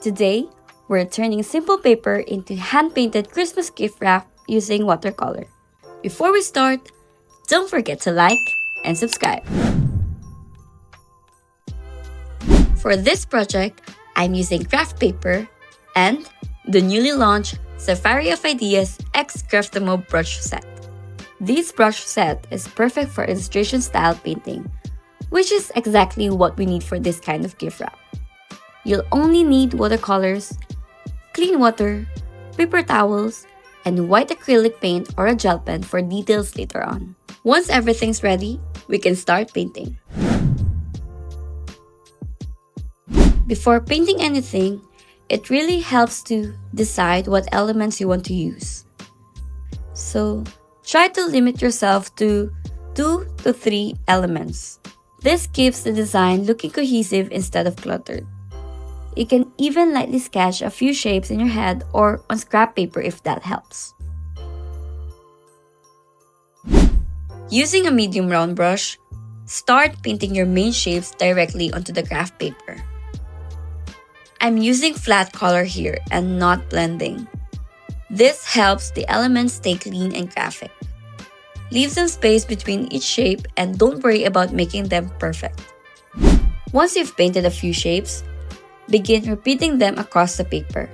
Today, we're turning simple paper into hand-painted Christmas gift wrap using watercolor. Before we start, don't forget to like and subscribe. For this project, I'm using craft paper and the newly launched Safari of Ideas X Craftamo brush set. This brush set is perfect for illustration style painting, which is exactly what we need for this kind of gift wrap. You'll only need watercolors, clean water, paper towels, and white acrylic paint or a gel pen for details later on. Once everything's ready, we can start painting. Before painting anything, it really helps to decide what elements you want to use. So, try to limit yourself to 2 to 3 elements. This keeps the design looking cohesive instead of cluttered. You can even lightly sketch a few shapes in your head or on scrap paper if that helps. Using a medium round brush, start painting your main shapes directly onto the craft paper. I'm using flat color here and not blending. This helps the elements stay clean and graphic. Leave some space between each shape and don't worry about making them perfect. Once you've painted a few shapes, begin repeating them across the paper.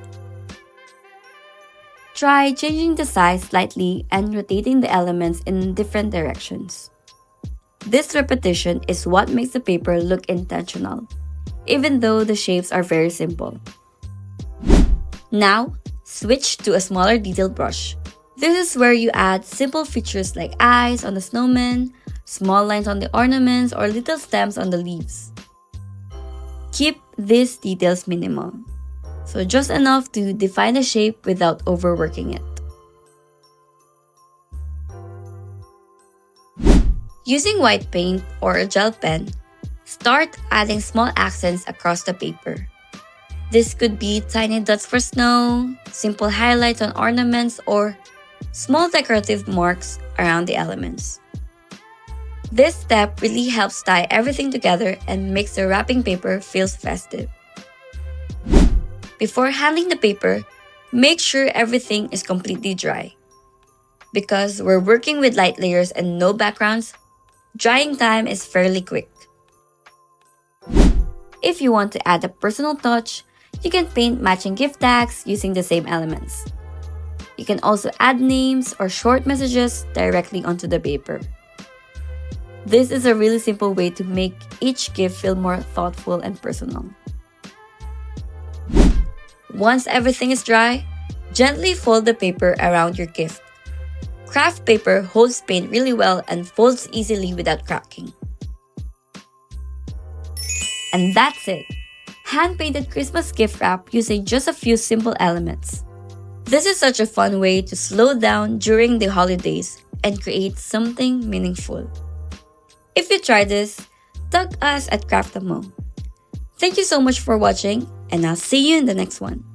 Try changing the size slightly and rotating the elements in different directions. This repetition is what makes the paper look intentional, even though the shapes are very simple. Now, switch to a smaller detailed brush. This is where you add simple features like eyes on the snowman, small lines on the ornaments, or little stems on the leaves. Keep these details minimal, so just enough to define the shape without overworking it. Using white paint or a gel pen, start adding small accents across the paper. This could be tiny dots for snow, simple highlights on ornaments, or small decorative marks around the elements. This step really helps tie everything together and makes the wrapping paper feel festive. Before handling the paper, make sure everything is completely dry. Because we're working with light layers and no backgrounds, drying time is fairly quick. If you want to add a personal touch, you can paint matching gift tags using the same elements. You can also add names or short messages directly onto the paper. This is a really simple way to make each gift feel more thoughtful and personal. Once everything is dry, gently fold the paper around your gift. Craft paper holds paint really well and folds easily without cracking. And that's it! Hand-painted Christmas gift wrap using just a few simple elements. This is such a fun way to slow down during the holidays and create something meaningful. If you try this, tag us at Craftamo. Thank you so much for watching, and I'll see you in the next one.